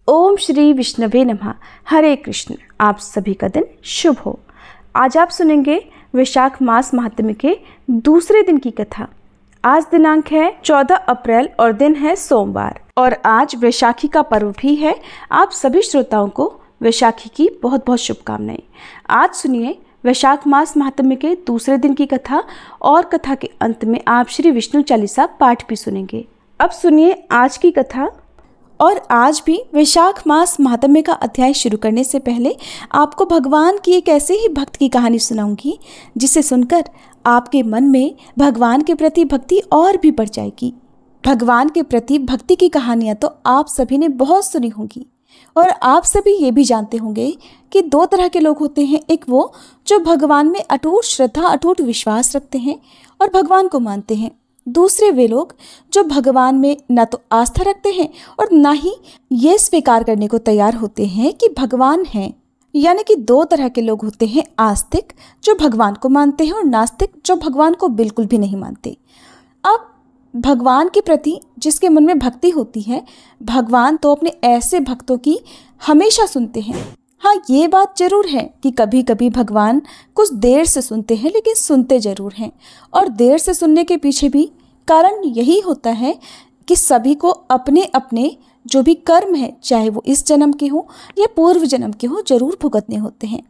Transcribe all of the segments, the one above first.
ओम श्री विष्णवे नमः। हरे कृष्ण। आप सभी का दिन शुभ हो। आज आप सुनेंगे वैशाख मास महात्म्य के दूसरे दिन की कथा। आज दिनांक है 14 अप्रैल और दिन है सोमवार और आज वैशाखी का पर्व भी है। आप सभी श्रोताओं को वैशाखी की बहुत बहुत शुभकामनाएं। आज सुनिए वैशाख मास महात्म्य के दूसरे दिन की कथा और कथा के अंत में आप श्री विष्णु चालीसा पाठ भी सुनेंगे। अब सुनिए आज की कथा। और आज भी वैशाख मास महात्म्य का अध्याय शुरू करने से पहले आपको भगवान की एक ऐसे ही भक्त की कहानी सुनाऊंगी जिसे सुनकर आपके मन में भगवान के प्रति भक्ति और भी बढ़ जाएगी। भगवान के प्रति भक्ति की कहानियां तो आप सभी ने बहुत सुनी होंगी और आप सभी ये भी जानते होंगे कि दो तरह के लोग होते हैं। एक वो जो भगवान में अटूट श्रद्धा अटूट विश्वास रखते हैं और भगवान को मानते हैं। दूसरे वे लोग जो भगवान में न तो आस्था रखते हैं और न ही ये स्वीकार करने को तैयार होते हैं कि भगवान हैं। यानी कि दो तरह के लोग होते हैं, आस्तिक जो भगवान को मानते हैं और नास्तिक जो भगवान को बिल्कुल भी नहीं मानते। अब भगवान के प्रति जिसके मन में भक्ति होती है, भगवान तो अपने ऐसे भक्तों की हमेशा सुनते हैं। हाँ, ये बात जरूर है कि कभी कभी भगवान कुछ देर से सुनते हैं, लेकिन सुनते जरूर हैं। और देर से सुनने के पीछे भी कारण यही होता है कि सभी को अपने अपने जो भी कर्म है, चाहे वो इस जन्म के हो या पूर्व जन्म के हो, जरूर भुगतने होते हैं।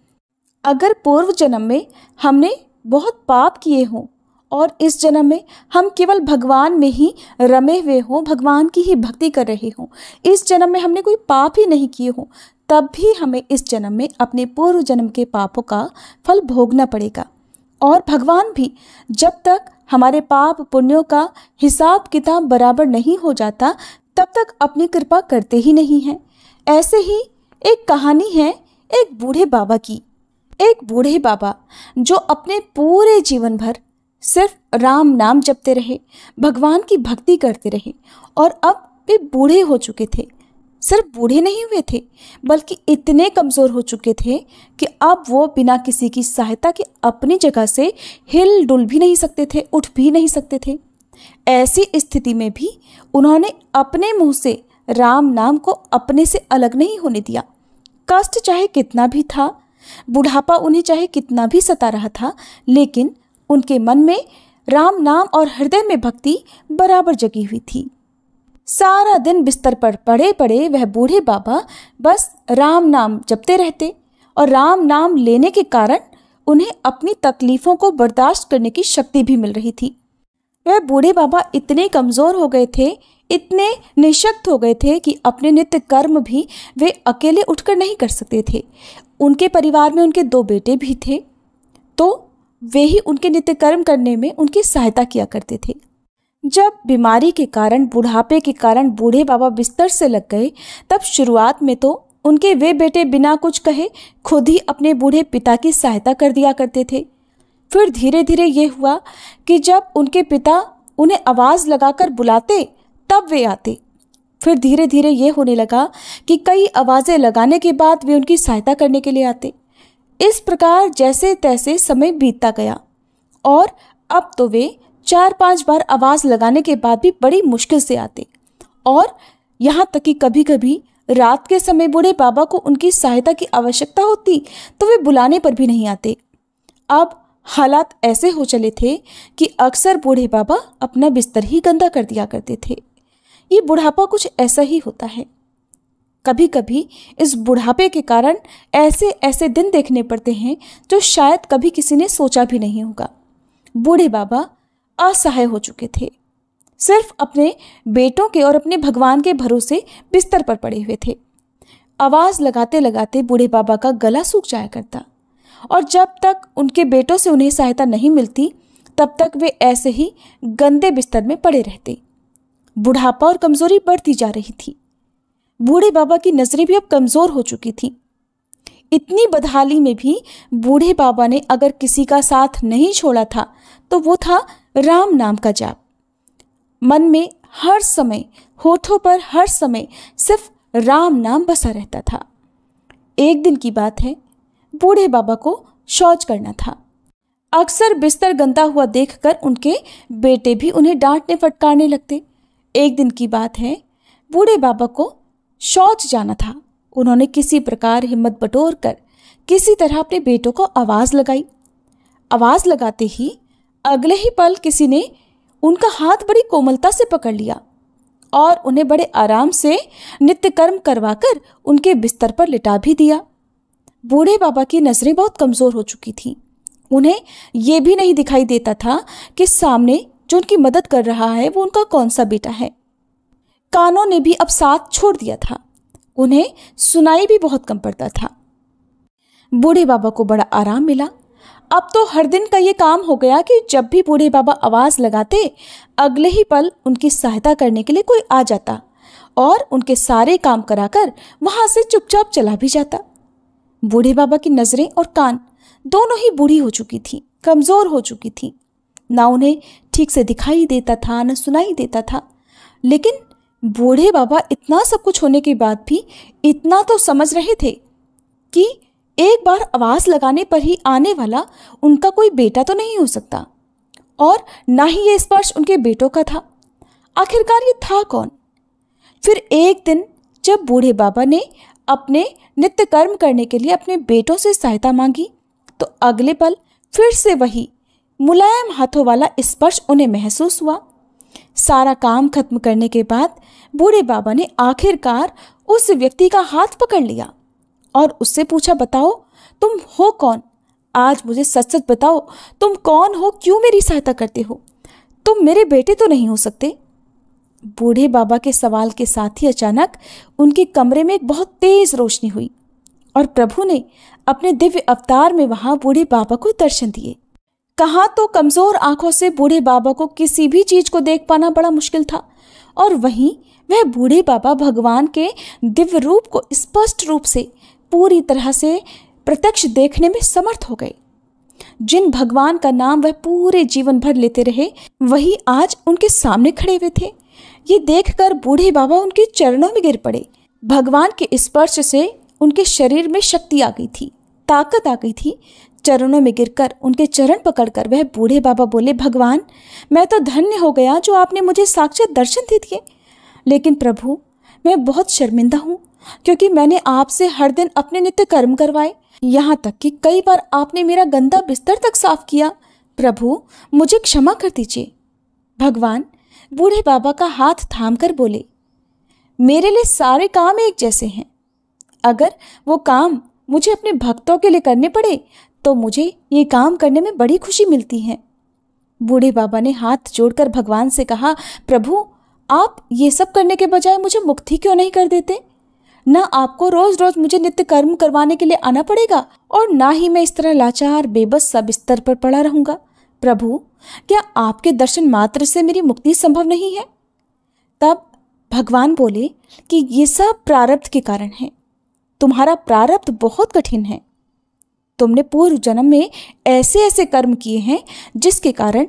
अगर पूर्व जन्म में हमने बहुत पाप किए हों और इस जन्म में हम केवल भगवान में ही रमे हुए हों, भगवान की ही भक्ति कर रहे हों, इस जन्म में हमने कोई पाप ही नहीं किए हों, तब भी हमें इस जन्म में अपने पूर्व जन्म के पापों का फल भोगना पड़ेगा। और भगवान भी जब तक हमारे पाप पुण्यों का हिसाब किताब बराबर नहीं हो जाता, तब तक अपनी कृपा करते ही नहीं हैं। ऐसे ही एक कहानी है एक बूढ़े बाबा की। एक बूढ़े बाबा जो अपने पूरे जीवन भर सिर्फ राम नाम जपते रहे, भगवान की भक्ति करते रहे और अब वे बूढ़े हो चुके थे। सिर्फ बूढ़े नहीं हुए थे, बल्कि इतने कमज़ोर हो चुके थे कि अब वो बिना किसी की सहायता के अपनी जगह से हिल डुल भी नहीं सकते थे, उठ भी नहीं सकते थे। ऐसी स्थिति में भी उन्होंने अपने मुंह से राम नाम को अपने से अलग नहीं होने दिया। कष्ट चाहे कितना भी था, बुढ़ापा उन्हें चाहे कितना भी सता रहा था, लेकिन उनके मन में राम नाम और हृदय में भक्ति बराबर जगी हुई थी। सारा दिन बिस्तर पर पड़े पड़े वह बूढ़े बाबा बस राम नाम जपते रहते और राम नाम लेने के कारण उन्हें अपनी तकलीफ़ों को बर्दाश्त करने की शक्ति भी मिल रही थी। वह बूढ़े बाबा इतने कमज़ोर हो गए थे, इतने निःशक्त हो गए थे कि अपने नित्य कर्म भी वे अकेले उठकर नहीं कर सकते थे। उनके परिवार में उनके 2 बेटे भी थे, तो वे ही उनके नित्य कर्म करने में उनकी सहायता किया करते थे। जब बीमारी के कारण, बुढ़ापे के कारण बूढ़े बाबा बिस्तर से लग गए, तब शुरुआत में तो उनके वे बेटे बिना कुछ कहे खुद ही अपने बूढ़े पिता की सहायता कर दिया करते थे। फिर धीरे धीरे ये हुआ कि जब उनके पिता उन्हें आवाज़ लगाकर बुलाते तब वे आते। फिर धीरे धीरे ये होने लगा कि कई आवाज़ें लगाने के बाद वे उनकी सहायता करने के लिए आते। इस प्रकार जैसे तैसे समय बीतता गया और अब तो वे 4-5 बार आवाज़ लगाने के बाद भी बड़ी मुश्किल से आते और यहाँ तक कि कभी कभी रात के समय बूढ़े बाबा को उनकी सहायता की आवश्यकता होती तो वे बुलाने पर भी नहीं आते। अब हालात ऐसे हो चले थे कि अक्सर बूढ़े बाबा अपना बिस्तर ही गंदा कर दिया करते थे। ये बुढ़ापा कुछ ऐसा ही होता है। कभी कभी इस बुढ़ापे के कारण ऐसे ऐसे दिन देखने पड़ते हैं जो शायद कभी किसी ने सोचा भी नहीं होगा। बूढ़े बाबा असहाय हो चुके थे, सिर्फ अपने बेटों के और अपने भगवान के भरोसे बिस्तर पर पड़े हुए थे। आवाज़ लगाते लगाते बूढ़े बाबा का गला सूख जाया करता और जब तक उनके बेटों से उन्हें सहायता नहीं मिलती तब तक वे ऐसे ही गंदे बिस्तर में पड़े रहते। बुढ़ापा और कमज़ोरी बढ़ती जा रही थी। बूढ़े बाबा की नज़रें भी अब कमज़ोर हो चुकी थी। इतनी बदहाली में भी बूढ़े बाबा ने अगर किसी का साथ नहीं छोड़ा था तो वो था राम नाम का जाप। मन में हर समय, होठों पर हर समय सिर्फ राम नाम बसा रहता था। एक दिन की बात है, बूढ़े बाबा को शौच करना था। अक्सर बिस्तर गंदा हुआ देखकर उनके बेटे भी उन्हें डांटने फटकारने लगते। एक दिन की बात है, बूढ़े बाबा को शौच जाना था। उन्होंने किसी प्रकार हिम्मत बटोर कर किसी तरह अपने बेटों को आवाज लगाई। आवाज लगाते ही अगले ही पल किसी ने उनका हाथ बड़ी कोमलता से पकड़ लिया और उन्हें बड़े आराम से नित्य कर्म करवाकर उनके बिस्तर पर लिटा भी दिया। बूढ़े बाबा की नजरें बहुत कमजोर हो चुकी थीं। उन्हें यह भी नहीं दिखाई देता था कि सामने जो उनकी मदद कर रहा है वो उनका कौन सा बेटा है। कानों ने भी अब साथ छोड़ दिया था। उन्हें सुनाई भी बहुत कम पड़ता था। बूढ़े बाबा को बड़ा आराम मिला। अब तो हर दिन का ये काम हो गया कि जब भी बूढ़े बाबा आवाज लगाते, अगले ही पल उनकी सहायता करने के लिए कोई आ जाता और उनके सारे काम कराकर वहां से चुपचाप चला भी जाता। बूढ़े बाबा की नजरें और कान दोनों ही बूढ़ी हो चुकी थी, कमजोर हो चुकी थी। ना उन्हें ठीक से दिखाई देता था, न सुनाई देता था। लेकिन बूढ़े बाबा इतना सब कुछ होने के बाद भी इतना तो समझ रहे थे कि एक बार आवाज लगाने पर ही आने वाला उनका कोई बेटा तो नहीं हो सकता, और ना ही ये स्पर्श उनके बेटों का था। आखिरकार ये था कौन? फिर एक दिन जब बूढ़े बाबा ने अपने नित्य कर्म करने के लिए अपने बेटों से सहायता मांगी, तो अगले पल फिर से वही मुलायम हाथों वाला स्पर्श उन्हें महसूस हुआ। सारा काम खत्म करने के बाद बूढ़े बाबा ने आखिरकार उस व्यक्ति का हाथ पकड़ लिया और उससे पूछा, बताओ तुम हो कौन? आज मुझे सच सच बताओ, तुम कौन हो? क्यों मेरी सहायता करते हो? तुम मेरे बेटे तो नहीं हो सकते। बूढ़े बाबा के सवाल के साथ ही अचानक उनके कमरे में एक बहुत तेज रोशनी हुई और प्रभु ने अपने दिव्य अवतार में वहां बूढ़े बाबा को दर्शन दिए। कहाँ तो कमजोर आंखों से बूढ़े बाबा को किसी भी चीज को देख पाना बड़ा मुश्किल था, और वहीं वह बूढ़े बाबा भगवान के दिव्य रूप को स्पष्ट रूप से पूरी तरह से प्रत्यक्ष देखने में समर्थ हो गए। जिन भगवान का नाम वह पूरे जीवन भर लेते रहे, वही आज उनके सामने खड़े हुए थे। ये देखकर बूढ़े बाबा उनके चरणों में गिर पड़े। भगवान के स्पर्श से उनके शरीर में शक्ति आ गई थी, ताकत आ गई थी। चरणों में गिरकर उनके चरण पकड़कर वह बूढ़े बाबा बोले, भगवान, मैं तो धन्य हो गया जो आपने मुझे साक्षात दर्शन दे दिए। लेकिन प्रभु, मैं बहुत शर्मिंदा हूँ, क्योंकि मैंने आपसे हर दिन अपने नित्य कर्म करवाए, यहाँ तक कि कई बार आपने मेरा गंदा बिस्तर तक साफ किया। प्रभु, मुझे क्षमा कर दीजिए। भगवान बूढ़े बाबा का हाथ थामकर बोले, मेरे लिए सारे काम एक जैसे हैं। अगर वो काम मुझे अपने भक्तों के लिए करने पड़े तो मुझे ये काम करने में बड़ी खुशी मिलती है। बूढ़े बाबा ने हाथ जोड़कर भगवान से कहा, प्रभु, आप ये सब करने के बजाय मुझे मुक्ति क्यों नहीं कर देते? ना आपको रोज रोज मुझे नित्य कर्म करवाने के लिए आना पड़ेगा, और ना ही मैं इस तरह लाचार बेबस सा बिस्तर पर पड़ा रहूंगा। प्रभु, क्या आपके दर्शन मात्र से मेरी मुक्ति संभव नहीं है? तब भगवान बोले कि ये सब प्रारब्ध के कारण है। तुम्हारा प्रारब्ध बहुत कठिन है। तुमने पूर्व जन्म में ऐसे ऐसे कर्म किए हैं जिसके कारण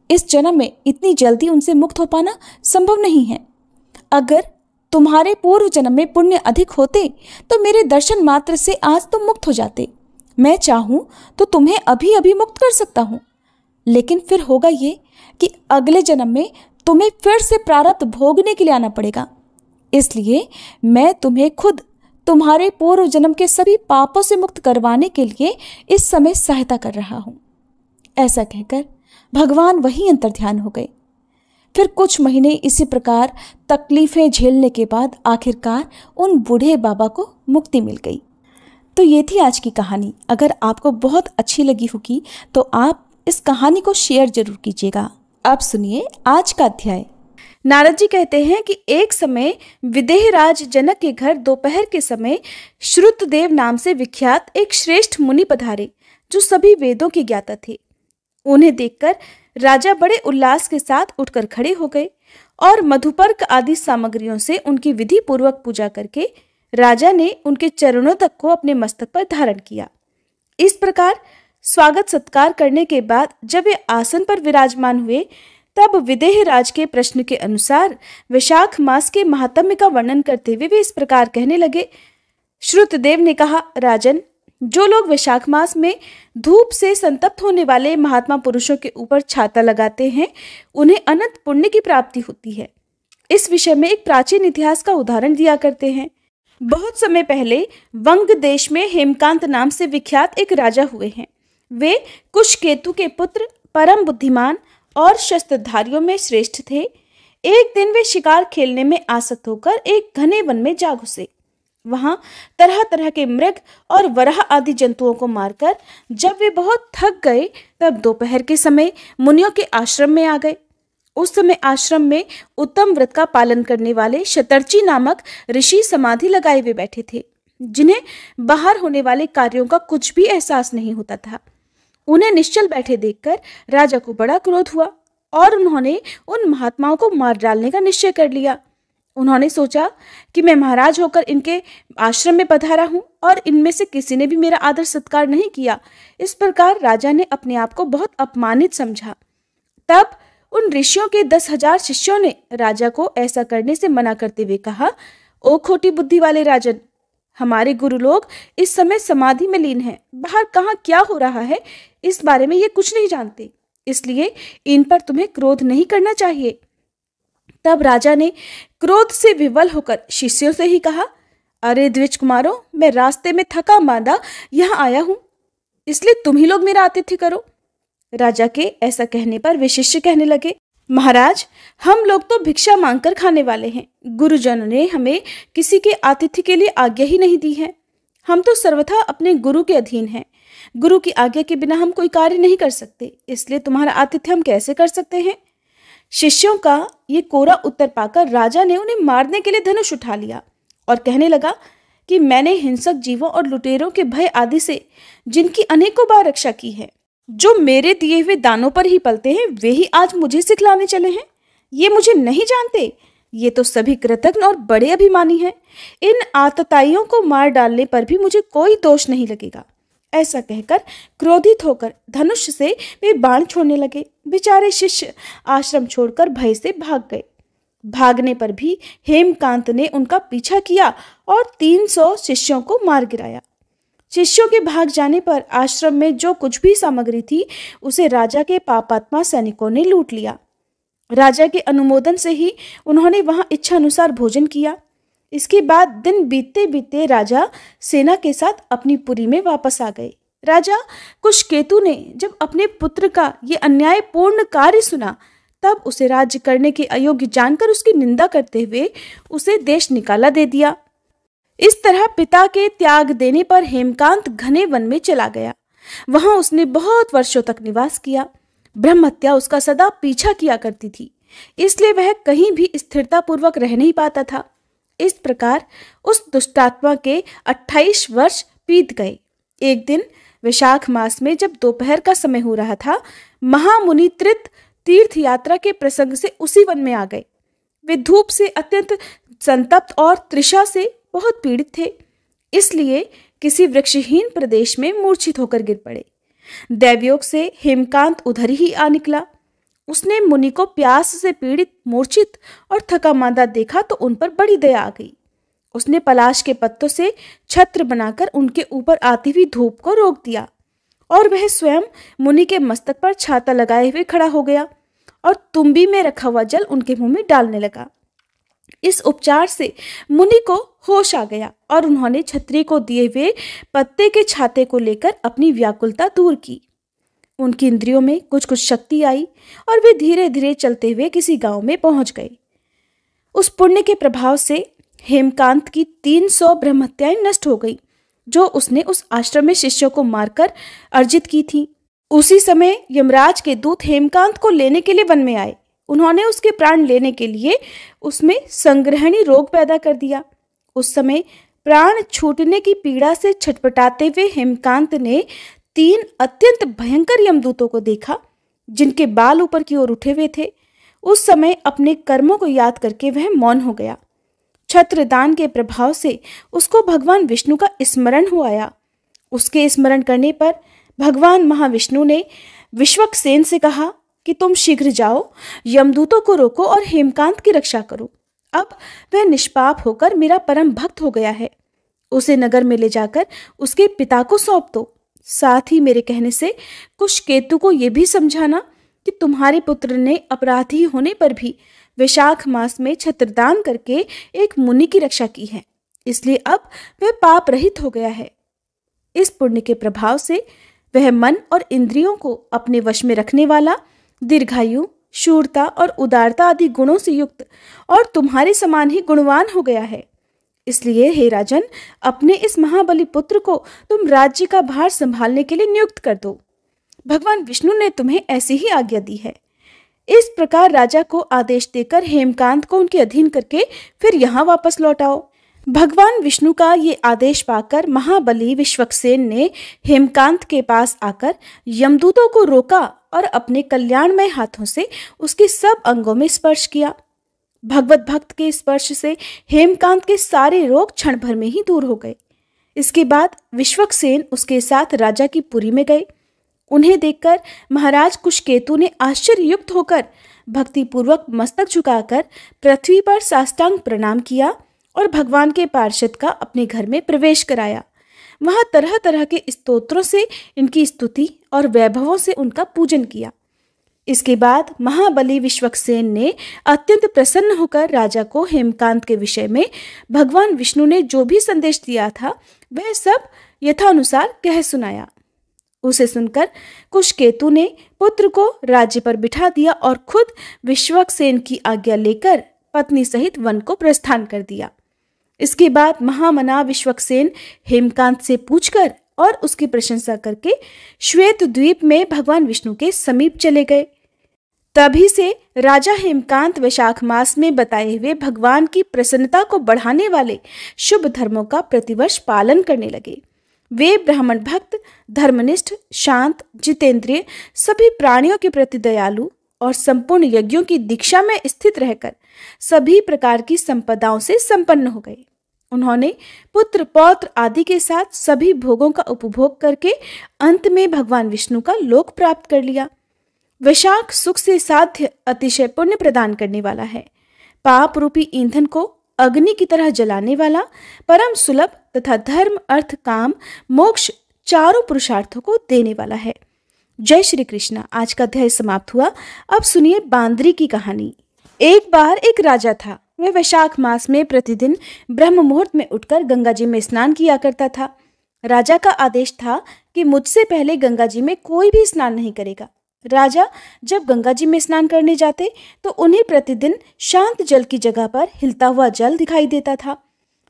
इस जन्म में इतनी जल्दी उनसे मुक्त हो पाना संभव नहीं है। अगर तुम्हारे पूर्व जन्म में पुण्य अधिक होते तो मेरे दर्शन मात्र से आज तुम मुक्त हो जाते। मैं चाहूं तो तुम्हें अभी अभी मुक्त कर सकता हूं, लेकिन फिर होगा ये कि अगले जन्म में तुम्हें फिर से प्रारब्ध भोगने के लिए आना पड़ेगा। इसलिए मैं तुम्हें खुद तुम्हारे पूर्व जन्म के सभी पापों से मुक्त करवाने के लिए इस समय सहायता कर रहा हूं। ऐसा कहकर भगवान वहीं अंतर्ध्यान हो गए। फिर कुछ महीने इसी प्रकार तकलीफें झेलने के बाद आखिरकार उन बूढ़े बाबा को मुक्ति मिल गई। तो ये थी आज की कहानी। अगर आपको बहुत अच्छी लगी होगी तो आप इस कहानी को शेयर जरूर कीजिएगा। अब सुनिए आज का अध्याय। नारद जी कहते हैं कि एक समय विदेहराज जनक के घर दोपहर के समय श्रुतदेव नाम से विख्यात एक श्रेष्ठ मुनि पधारे, जो सभी वेदों के ज्ञाता थे। उन्हें देखकर राजा बड़े उल्लास के साथ उठकर खड़े हो गए और मधुपर्क आदि सामग्रियों से उनकी विधि पूर्वक पूजा करके राजा ने उनके चरणों तक को अपने मस्तक पर धारण किया। इस प्रकार स्वागत सत्कार करने के बाद जब वे आसन पर विराजमान हुए, तब विदेहराज के प्रश्न के अनुसार वैशाख मास के महात्म्य का वर्णन करते हुए वे इस प्रकार कहने लगे। श्रुतदेव ने कहा, राजन, जो लोग वैशाख मास में धूप से संतप्त होने वाले महात्मा पुरुषों के ऊपर छाता लगाते हैं, उन्हें अनंत पुण्य की प्राप्ति होती है। इस विषय में एक प्राचीन इतिहास का उदाहरण दिया करते हैं। बहुत समय पहले वंग देश में हेमकांत नाम से विख्यात एक राजा हुए हैं। वे कुशकेतु के पुत्र, परम बुद्धिमान और शस्त्रधारियों में श्रेष्ठ थे। एक दिन वे शिकार खेलने में आसक्त होकर एक घने वन में जा घुसे। वहां तरह तरह के मृग और वराह आदि जंतुओं को मारकर जब वे बहुत थक गए तब दोपहर के समय मुनियों के आश्रम में आ गए। उस समय आश्रम में उत्तम व्रत का पालन करने वाले शतर्ची नामक ऋषि समाधि लगाए हुए बैठे थे, जिन्हें बाहर होने वाले कार्यों का कुछ भी एहसास नहीं होता था। उन्हें निश्चल बैठे देखकर राजा को बड़ा क्रोध हुआ और उन्होंने उन महात्माओं को मार डालने का निश्चय कर लिया। उन्होंने सोचा कि मैं महाराज होकर इनके आश्रम में पधारा हूं और इनमें से किसी ने भी मेरा आदर सत्कार नहीं किया। इस प्रकार राजा ने अपने आप को बहुत अपमानित समझा। तब उन ऋषियों के 10,000 शिष्यों ने राजा को ऐसा करने से मना करते हुए कहा, ओ खोटी बुद्धि वाले राजन, हमारे गुरु लोग इस समय समाधि में लीन हैं। बाहर कहाँ क्या हो रहा है इस बारे में ये कुछ नहीं जानते, इसलिए इन पर तुम्हें क्रोध नहीं करना चाहिए। तब राजा ने क्रोध से विवल होकर शिष्यों से ही कहा, अरे द्विज कुमारों, मैं रास्ते में थका मांदा यहाँ आया हूं, इसलिए तुम ही लोग मेरा आतिथ्य करो। राजा के ऐसा कहने पर वे शिष्य कहने लगे, महाराज, हम लोग तो भिक्षा मांगकर खाने वाले हैं। गुरुजन ने हमें किसी के आतिथ्य के लिए आज्ञा ही नहीं दी है। हम तो सर्वथा अपने गुरु के अधीन हैं। गुरु की आज्ञा के बिना हम कोई कार्य नहीं कर सकते, इसलिए तुम्हारा आतिथ्य हम कैसे कर सकते हैं। शिष्यों का ये कोरा उत्तर पाकर राजा ने उन्हें मारने के लिए धनुष उठा लिया और कहने लगा कि मैंने हिंसक जीवों और लुटेरों के भय आदि से जिनकी अनेकों बार रक्षा की है, जो मेरे दिए हुए दानों पर ही पलते हैं, वे ही आज मुझे सिखलाने चले हैं। ये मुझे नहीं जानते, ये तो सभी कृतज्ञ और बड़े अभिमानी हैं। इन आतताइयों को मार डालने पर भी मुझे कोई दोष नहीं लगेगा। ऐसा कहकर क्रोधित होकर धनुष से वे बाण छोड़ने लगे। बेचारे शिष्य आश्रम छोड़कर भय से भाग गए। भागने पर भी हेमकांत ने उनका पीछा किया और 300 शिष्यों को मार गिराया। शिष्यों के भाग जाने पर आश्रम में जो कुछ भी सामग्री थी उसे राजा के पापात्मा सैनिकों ने लूट लिया। राजा के अनुमोदन से ही उन्होंने वहां इच्छा अनुसार भोजन किया। इसके बाद दिन बीतते बीतते राजा सेना के साथ अपनी पुरी में वापस आ गए। राजा कुशकेतु ने जब अपने पुत्र का ये अन्यायपूर्ण कार्य सुना तब उसे राज्य करने के अयोग्य जानकर उसकी निंदा करते हुए उसे देश निकाला दे दिया। इस तरह पिता के त्याग देने पर हेमकांत घने वन में चला गया। वहां उसने बहुत वर्षों तक निवास किया। ब्रह्महत्या उसका सदा पीछा किया करती थी, इसलिए वह कहीं भी स्थिरता पूर्वक रह नहीं पाता था। इस प्रकार उस दुष्टात्मा के 28 वर्ष बीत गए। एक दिन वैशाख मास में जब दोपहर का समय हो रहा था, महामुनि त्रित तीर्थ यात्रा के प्रसंग से उसी वन में आ गए। वे धूप से अत्यंत संतप्त और तृषा से बहुत पीड़ित थे, इसलिए किसी वृक्षहीन प्रदेश में मूर्छित होकर गिर पड़े। दैवयोग से हेमकांत उधर ही आ निकला। उसने मुनि को प्यास से पीड़ित, मूर्छित और थका मांदा देखा तो उन पर बड़ी दया आ गई। उसने पलाश के पत्तों से छत्र बनाकर उनके ऊपर आती हुई धूप को रोक दिया और वह स्वयं मुनि के मस्तक पर छाता लगाए हुए खड़ा हो गया और तुम्बी में रखा हुआ जल उनके मुंह में डालने लगा। इस उपचार से मुनि को होश आ गया और उन्होंने छत्री को दिए हुए पत्ते के छाते को लेकर अपनी व्याकुलता दूर की। उनकी इंद्रियों में कुछ कुछ शक्ति आई और वे धीरे धीरे चलते हुए किसी गांव में पहुंच गए। उस पुण्य के प्रभाव से हेमकांत की 300 ब्रह्महत्याएं नष्ट हो गई, जो उसने उस आश्रम में शिष्यों को मारकर अर्जित की थी। उसी समय यमराज के दूत हेमकांत को लेने के लिए वन में आए। उन्होंने उसके प्राण लेने के लिए उसमें संग्रहणी रोग पैदा कर दिया। उस समय प्राण छूटने की पीड़ा से छटपटाते हुए हेमकांत ने 3 अत्यंत भयंकर यमदूतों को देखा, जिनके बाल ऊपर की ओर उठे हुए थे। उस समय अपने कर्मों को याद करके वह मौन हो गया। छत्रदान के प्रभाव से उसको भगवान विष्णु का स्मरण हो आया। उसके स्मरण करने पर भगवान महाविष्णु ने विश्वक्सेन से कहा कि तुम शीघ्र जाओ, यमदूतों को रोको और हेमकांत की रक्षा करो। अब वह निष्पाप होकर मेरा परम भक्त हो गया है। उसे नगर में ले जाकर उसके पिता को सौंप दो। साथ ही मेरे कहने से कुशकेतु को यह भी समझाना कि तुम्हारे पुत्र ने अपराधी होने पर भी वैशाख मास में छत्रदान करके एक मुनि की रक्षा की है, इसलिए अब वह पाप रहित हो गया है। इस पुण्य के प्रभाव से वह मन और इंद्रियों को अपने वश में रखने वाला, दीर्घायु, शूरता और उदारता आदि गुणों से युक्त और तुम्हारे समान ही गुणवान हो गया है। इसलिए हे राजन, अपने इस महाबली पुत्र को तुम राज्य का भार संभालने के लिए नियुक्त कर दो। भगवान विष्णु ने तुम्हें ऐसी ही आज्ञा दी है। इस प्रकार राजा को आदेश देकर हेमकांत को उनके अधीन करके फिर यहाँ वापस लौटाओ। भगवान विष्णु का ये आदेश पाकर महाबली विश्वक्सेन ने हेमकांत के पास आकर यमदूतों को रोका और अपने कल्याणमय हाथों से उसके सब अंगों में स्पर्श किया। भगवत भक्त के स्पर्श से हेमकांत के सारे रोग क्षण भर में ही दूर हो गए। इसके बाद विश्वक्सेन उसके साथ राजा की पुरी में गए। उन्हें देखकर महाराज कुशकेतु ने आश्चर्ययुक्त होकर भक्तिपूर्वक मस्तक झुकाकर पृथ्वी पर साष्टांग प्रणाम किया और भगवान के पार्षद का अपने घर में प्रवेश कराया। वहां तरह तरह के स्तोत्रों से इनकी स्तुति और वैभवों से उनका पूजन किया। इसके बाद महाबली विश्वक्सेन ने अत्यंत प्रसन्न होकर राजा को हेमकांत के विषय में भगवान विष्णु ने जो भी संदेश दिया था वह सब यथानुसार कह सुनाया। उसे सुनकर कुशकेतु ने पुत्र को राज्य पर बिठा दिया और खुद विश्वक्सेन की आज्ञा लेकर पत्नी सहित वन को प्रस्थान कर दिया। इसके बाद महामना विश्वक्सेन हेमकांत से पूछकर और उसकी प्रशंसा करके श्वेत द्वीप में भगवान विष्णु के समीप चले गए। तभी से राजा हेमकांत वैशाख मास में बताए हुए भगवान की प्रसन्नता को बढ़ाने वाले शुभ धर्मों का प्रतिवर्ष पालन करने लगे। वे ब्राह्मण भक्त, धर्मनिष्ठ, शांत, जितेंद्रिय, सभी प्राणियों के प्रति दयालु और संपूर्ण यज्ञों की दीक्षा में स्थित रहकर सभी प्रकार की संपदाओं से संपन्न हो गए। उन्होंने पुत्र, पौत्र आदि के साथ सभी भोगों का उपभोग करके अंत में भगवान विष्णु का लोक प्राप्त कर लिया। वैशाख सुख से साध्य अतिशय पुण्य प्रदान करने वाला है। पाप रूपी ईंधन को अग्नि की तरह जलाने वाला, परम सुलभ तथा धर्म, अर्थ, काम, मोक्ष चारों पुरुषार्थों को देने वाला है। जय श्री कृष्ण। आज का अध्याय समाप्त हुआ। अब सुनिए बांदरी की कहानी। एक बार एक राजा था। वह वैशाख मास में प्रतिदिन ब्रह्म मुहूर्त में उठकर गंगा जी में स्नान किया करता था। राजा का आदेश था कि मुझसे पहले गंगा जी में कोई भी स्नान नहीं करेगा। राजा जब गंगा जी में स्नान करने जाते तो उन्हें प्रतिदिन शांत जल की जगह पर हिलता हुआ जल दिखाई देता था।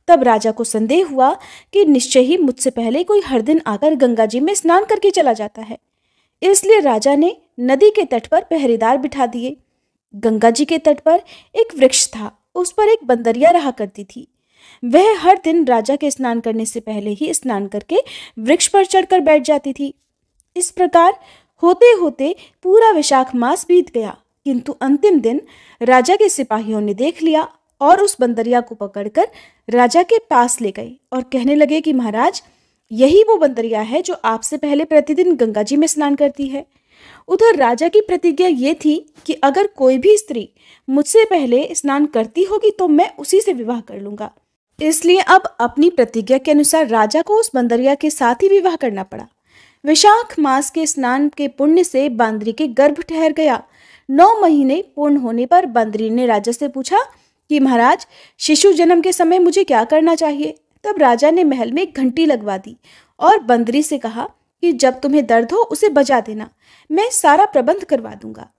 तब राजा को संदेह हुआ कि निश्चय ही मुझसे पहले कोई हर दिन आकर गंगा जी में स्नान करके चला जाता है। इसलिए राजा ने नदी के तट पर पहरेदार बिठा दिए। गंगा जी के तट पर एक वृक्ष था। उस पर एक बंदरिया रहा करती थी। वह हर दिन राजा के स्नान करने से पहले ही स्नान करके वृक्ष पर चढ़कर बैठ जाती थी। इस प्रकार होते होते पूरा वैशाख मास बीत गया, किंतु अंतिम दिन राजा के सिपाहियों ने देख लिया और उस बंदरिया को पकड़कर राजा के पास ले गए और कहने लगे कि महाराज, यही वो बंदरिया है जो आपसे पहले प्रतिदिन गंगा जी में स्नान करती है। उधर राजा की प्रतिज्ञा ये थी कि अगर कोई भी स्त्री मुझसे पहले स्नान करती होगी तो मैं उसी से विवाह कर लूंगा। इसलिए अब अपनी प्रतिज्ञा के अनुसार राजा को उस बंदरिया के साथ ही विवाह करना पड़ा। वैशाख मास के स्नान के पुण्य से बांदरी के गर्भ ठहर गया। 9 महीने पूर्ण होने पर बांदरी ने राजा से पूछा कि महाराज, शिशु जन्म के समय मुझे क्या करना चाहिए? तब राजा ने महल में एक घंटी लगवा दी और बंदरी से कहा कि जब तुम्हें दर्द हो उसे बजा देना, मैं सारा प्रबंध करवा दूंगा।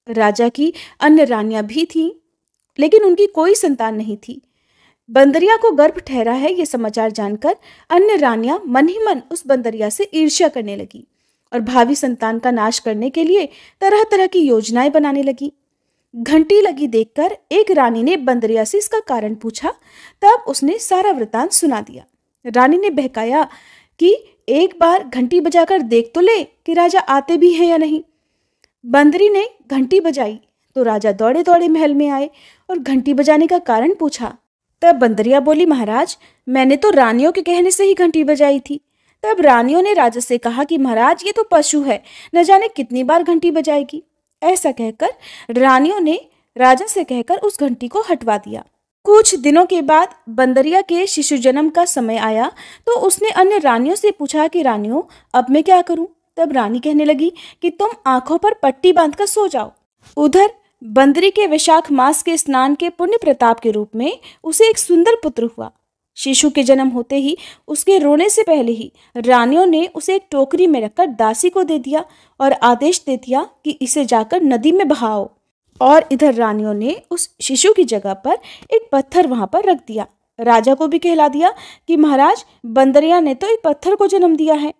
राजा की अन्य रानियां भी थीं, लेकिन उनकी कोई संतान नहीं थी। बंदरिया को गर्भ ठहरा है ये समाचार जानकर अन्य रानियां मन ही मन उस बंदरिया से ईर्ष्या करने लगी और भावी संतान का नाश करने के लिए तरह तरह की योजनाएं बनाने लगी। घंटी लगी देखकर एक रानी ने बंदरिया से इसका कारण पूछा। तब उसने सारा वृतांत सुना दिया। रानी ने बहकाया कि एक बार घंटी बजाकर देख तो ले कि राजा आते भी हैं या नहीं। बंदरी ने घंटी बजाई तो राजा दौड़े दौड़े महल में आए और घंटी बजाने का कारण पूछा। तब बंदरिया बोली, महाराज, मैंने तो रानियों के कहने से ही घंटी बजाई थी। तब रानियों ने राजा से कहा कि महाराज, ये तो पशु है, न जाने कितनी बार घंटी बजाएगी। ऐसा कहकर रानियों ने राजा से कहकर उस घंटी को हटवा दिया। कुछ दिनों के बाद बंदरिया के शिशु जन्म का समय आया तो उसने अन्य रानियों से पूछा कि रानियों, अब मैं क्या करूं? तब रानी कहने लगी कि तुम आंखों पर पट्टी बांधकर सो जाओ। उधर बंदरी के वैशाख मास के स्नान के पुण्य प्रताप के रूप में उसे एक सुंदर पुत्र हुआ। शिशु के जन्म होते ही उसके रोने से पहले ही रानियों ने उसे एक टोकरी में रखकर दासी को दे दिया और आदेश दे दिया कि इसे जाकर नदी में बहाओ। और इधर रानियों ने उस शिशु की जगह पर एक पत्थर वहां पर रख दिया। राजा को भी कहला दिया कि महाराज, बंदरिया ने तो एक पत्थर को जन्म दिया है।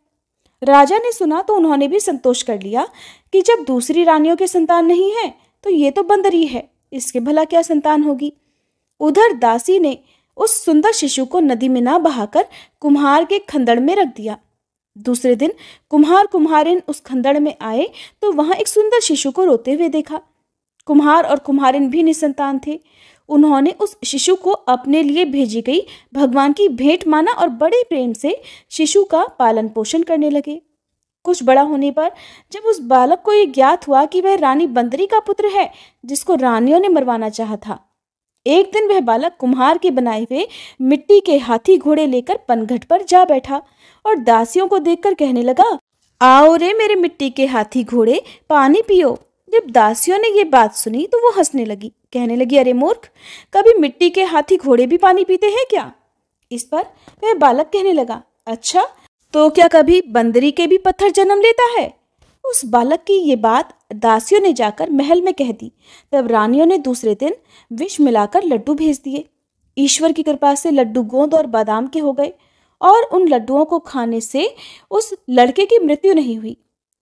राजा ने सुना तो उन्होंने भी संतोष कर लिया कि जब दूसरी रानियों के संतान नहीं है तो ये तो बंदरी है, इसके भला क्या संतान होगी। उधर दासी ने उस सुंदर शिशु को नदी में ना बहाकर कुम्हार के खंदड़ में रख दिया। दूसरे दिन कुम्हार कुम्हारिन उस खंदड़ में आए तो वहां एक सुंदर शिशु को रोते हुए देखा। कुम्हार और कुम्हारिन भी निसंतान थे। उन्होंने उस शिशु को अपने लिए भेजी गई भगवान की भेंट माना और बड़े प्रेम से शिशु का पालन पोषण करने लगे। कुछ बड़ा होने पर जब उस बालक को ये ज्ञात हुआ कि वह रानी बंदरी का पुत्र है जिसको रानियों ने मरवाना चाहा था, एक दिन वह बालक कुम्हार के बनाए हुए मिट्टी के हाथी घोड़े लेकर पनघट पर जा बैठा और दासियों को देखकर कहने लगा, आओ रे मेरे मिट्टी के हाथी घोड़े, पानी पियो। जब दासियों ने ये बात सुनी तो वो हंसने लगी, कहने लगी, अरे मूर्ख, कभी मिट्टी के हाथी घोड़े भी पानी पीते हैं क्या? इस पर वह बालक कहने लगा, अच्छा, तो क्या कभी बंदरी के भी पत्थर जन्म लेता है? उस बालक की ये बात दासियों ने जाकर महल में कह दी। तब रानियों ने दूसरे दिन विष मिलाकर लड्डू भेज दिए। ईश्वर की कृपा से लड्डू गोंद और बादाम के हो गए और उन लड्डुओं को खाने से उस लड़के की मृत्यु नहीं हुई।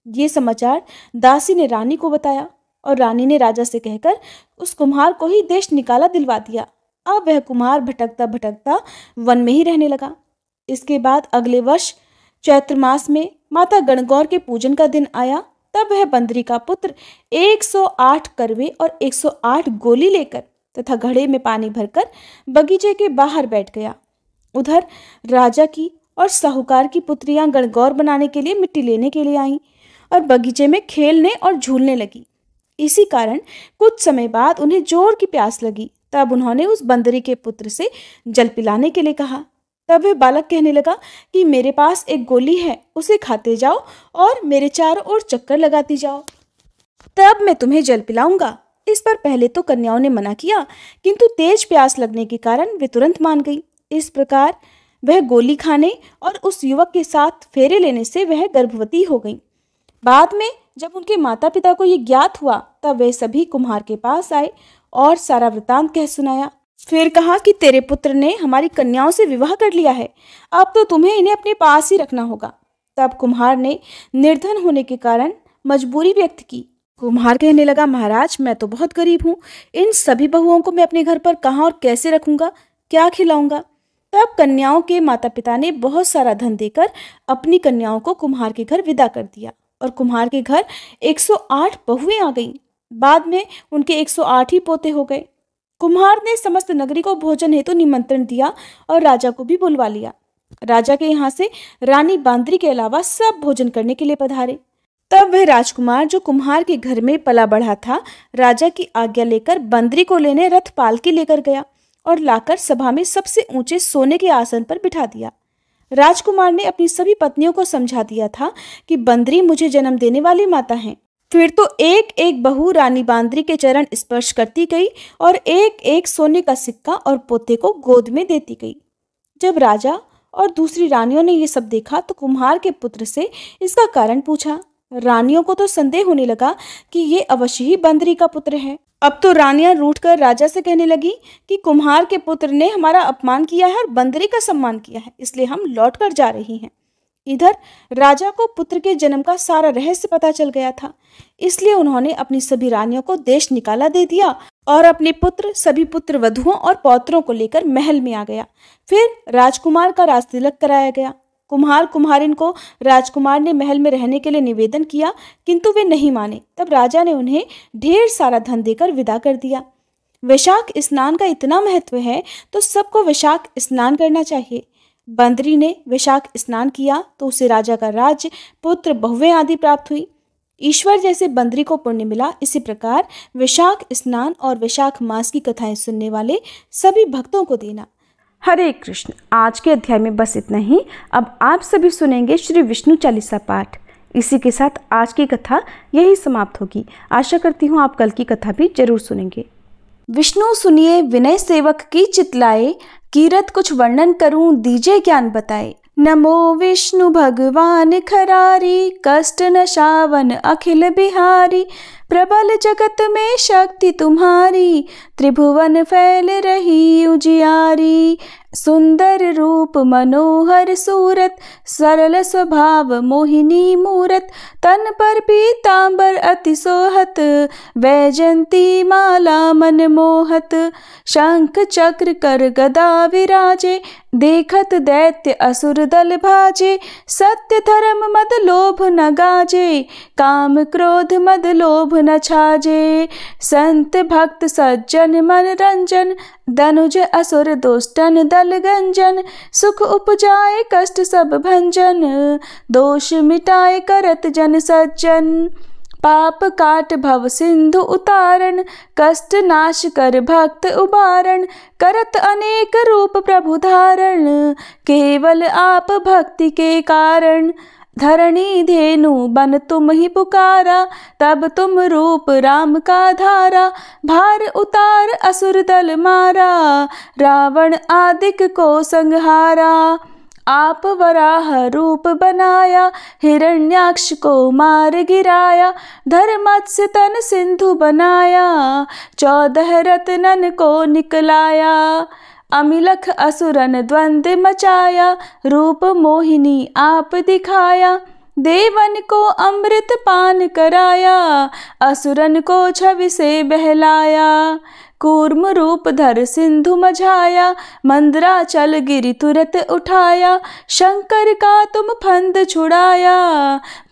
ये समाचार दासी ने रानी को बताया और रानी ने राजा से कहकर उस कुम्हार को ही देश निकाला दिलवा दिया। अब वह कुम्हार भटकता भटकता वन में ही रहने लगा। इसके बाद अगले वर्ष चैत्र मास में माता गणगौर के पूजन का दिन आया। तब वह बंदरी का पुत्र 108 करवे और 108 गोली लेकर तथा घड़े में पानी भरकर बगीचे के बाहर बैठ गया। उधर राजा की और साहूकार की पुत्रियां गणगौर बनाने के लिए मिट्टी लेने के लिए आईं और बगीचे में खेलने और झूलने लगी। इसी कारण कुछ समय बाद उन्हें जोर की प्यास लगी। तब उन्होंने उस बंदरी के पुत्र से जल पिलाने के लिए कहा। तब वह बालक कहने लगा कि मेरे पास एक गोली है, उसे खाते जाओ और मेरे चारों ओर चक्कर लगाती जाओ, तब मैं तुम्हें जल पिलाऊंगा। इस पर पहले तो कन्याओं ने मना किया, किंतु तेज प्यास लगने के कारण वे तुरंत मान गई। इस प्रकार वह गोली खाने और उस युवक के साथ फेरे लेने से वह गर्भवती हो गई। बाद में जब उनके माता पिता को ये ज्ञात हुआ तब वे सभी कुम्हार के पास आए और सारा वृतांत कह सुनाया। फिर कहा कि तेरे पुत्र ने हमारी कन्याओं से विवाह कर लिया है, अब तो तुम्हें इन्हें अपने पास ही रखना होगा। तब कुम्हार ने निर्धन होने के कारण मजबूरी व्यक्त की। कुम्हार कहने लगा, महाराज, मैं तो बहुत गरीब हूँ, इन सभी बहुओं को मैं अपने घर पर कहाँ और कैसे रखूंगा, क्या खिलाऊंगा? तब कन्याओं के माता पिता ने बहुत सारा धन देकर अपनी कन्याओं को कुम्हार के घर विदा कर दिया और कुम्हार के घर 108 बहुएं आ गईं। बाद में उनके 108 ही पोते हो गए। कुम्हार ने समस्त नगरी को भोजन हेतु निमंत्रण दिया और राजा को भी बुलवा लिया। राजा के यहाँ से रानी बांदरी के अलावा सब भोजन करने के लिए पधारे। तब वह राजकुमार जो कुम्हार के घर में पला बढ़ा था, राजा की आज्ञा लेकर बंदरी को लेने रथ पालकी लेकर गया और लाकर सभा में सबसे ऊंचे सोने के आसन पर बिठा दिया। राजकुमार ने अपनी सभी पत्नियों को समझा दिया था कि बंदरी मुझे जन्म देने वाली माता है। फिर तो एक एक बहू रानी बांदरी के चरण स्पर्श करती गई और एक एक सोने का सिक्का और पोते को गोद में देती गई। जब राजा और दूसरी रानियों ने ये सब देखा तो कुम्हार के पुत्र से इसका कारण पूछा। रानियों को तो संदेह होने लगा कि ये अवश्य ही बंदरी का पुत्र है। अब तो रानियां रूठकर राजा से कहने लगी कि कुम्हार के पुत्र ने हमारा अपमान किया है और बंदरी का सम्मान किया है, इसलिए हम लौट कर जा रही हैं। इधर राजा को पुत्र के जन्म का सारा रहस्य पता चल गया था, इसलिए उन्होंने अपनी सभी रानियों को देश निकाला दे दिया और अपने पुत्र, सभी पुत्र वधुओं और पौत्रों को लेकर महल में आ गया। फिर राजकुमार का राजतिलक कराया गया। कुम्हार कुम्हारिन को राजकुमार ने महल में रहने के लिए निवेदन किया, किंतु वे नहीं माने। तब राजा ने उन्हें ढेर सारा धन देकर विदा कर दिया। वैशाख स्नान का इतना महत्व है तो सबको वैशाख स्नान करना चाहिए। बंदरी ने वैशाख स्नान किया तो उसे राजा का राज्य, पुत्र, बहुएं आदि प्राप्त हुई। ईश्वर जैसे बंदरी को पुण्य मिला। इसी प्रकार वैशाख स्नान और वैशाख मास की कथाएं सुनने वाले सभी भक्तों को देना। हरे कृष्ण। आज के अध्याय में बस इतना ही। अब आप सभी सुनेंगे श्री विष्णु चालीसा पाठ। इसी के साथ आज की कथा यही समाप्त होगी। आशा करती हूँ आप कल की कथा भी जरूर सुनेंगे। विष्णु सुनिए विनय सेवक की चितलाए, कीरत कुछ वर्णन करूं, दीजिए ज्ञान बताए। नमो विष्णु भगवान खरारी, कष्ट नशावन अखिल बिहारी। प्रबल जगत में शक्ति तुम्हारी, त्रिभुवन फैल रही उजियारी। सुंदर रूप मनोहर सूरत, सरल स्वभाव मोहिनी मूरत। तन पर पीतांबर अति सोहत, वैजंती माला मन मोहत। शंख चक्र कर गदा विराजे, देखत दैत्य असुर दल भाजे। सत्य धर्म मद लोभ न गाजे, काम क्रोध मद लोभ न छाजे। संत भक्त सज्जन मन रंजन, धनुज असुर दुष्टन दल गंजन। सुख उपजाए कष्ट सब भंजन, दोष मिटाए करत जन सज्जन। पाप काट भव सिंधु उतारण, कष्ट नाश कर भक्त उबारण। करत अनेक रूप प्रभु धारण, केवल आप भक्ति के कारण। धरणी धेनु बन तुम ही पुकारा, तब तुम रूप राम का धारा। भार उतार असुर दल मारा, रावण आदिक को संहारा। आप वराह रूप बनाया, हिरण्याक्ष को मार गिराया। धर्मत्स्य तन सिंधु बनाया, 14 रत्नन को निकलाया। अमिलख असुरन द्वंद मचाया, रूप मोहिनी आप दिखाया। देवन को अमृत पान कराया, असुरन को छवि से बहलाया। कूर्म रूप धर सिंधु मझाया, मंदराचल गिरि तुरत उठाया। शंकर का तुम फंद छुड़ाया,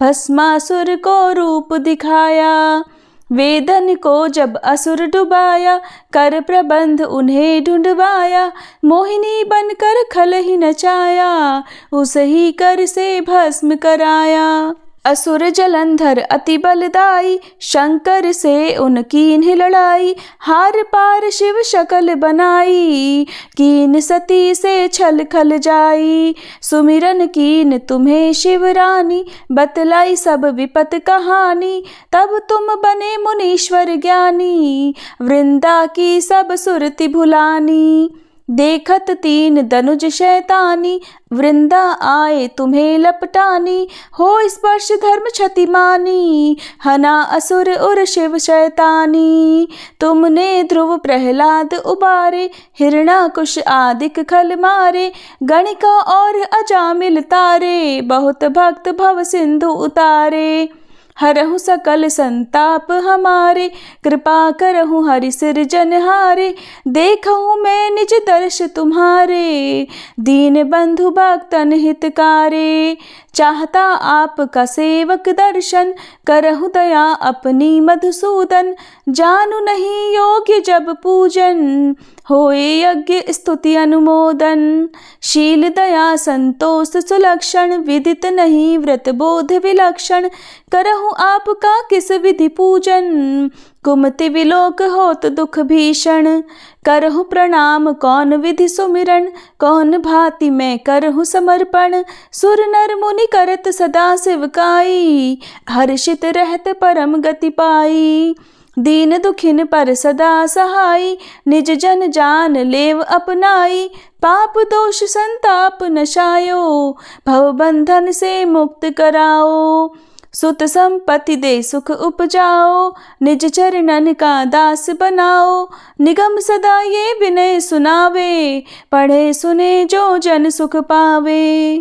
भस्मासुर को रूप दिखाया। वेदन को जब असुर डुबाया, कर प्रबंध उन्हें ढूंढवाया। मोहिनी बनकर खल ही नचाया, उस ही कर से भस्म कराया। असुर जलंधर अति बलदाई, शंकर से उनकी लड़ाई। हार पार शिव शकल बनाई, कीन सती से छल खल जाई। सुमिरन कीन तुम्हें शिव रानी, बतलाई सब विपत कहानी। तब तुम बने मुनीश्वर ज्ञानी, वृंदा की सब सुरति भुलानी। देखत 3 दनुज शैतानी, वृंदा आए तुम्हें लपटानी। हो स्पर्श धर्म क्षति मानी, हना असुर उर शिव शैतानी। तुमने ध्रुव प्रहलाद उबारे, हिरणाकुश आदिक खल मारे। गणिका और अजामिल तारे, बहुत भक्त भव सिंधु उतारे। हरहु सकल संताप हमारे, कृपा करहु हरि सिरजनहारे। देखहु मैं निज दर्श तुम्हारे, दीन बंधु भक्तन हितकारे। चाहता आपका सेवक दर्शन, करहु दया अपनी मधुसूदन। जानू नहीं योग्य जब पूजन, होए यज्ञ स्तुति अनुमोदन। शील दया संतोष सुलक्षण, विदित नहीं व्रत बोध विलक्षण। करहु आपका किस विधि पूजन, कुमति विलोक होत दुख भीषण। करहु प्रणाम कौन विधि सुमिरन, कौन भांति मैं करहु समर्पण। सुर नर मुनि करत सदा सेवकाई, हर्षित रहत परम गति पाई। दीन दुखिन पर सदा सहाई, निज जन जान लेव अपनाई। पाप दोष संताप नशायो, भव बंधन से मुक्त कराओ। सुत संपत्ति दे सुख उपजाओ, निज चरणन का दास बनाओ। निगम सदा ये विनय सुनावे, पढ़े सुने जो जन सुख पावे।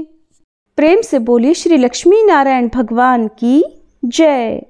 प्रेम से बोलिए श्री लक्ष्मी नारायण भगवान की जय।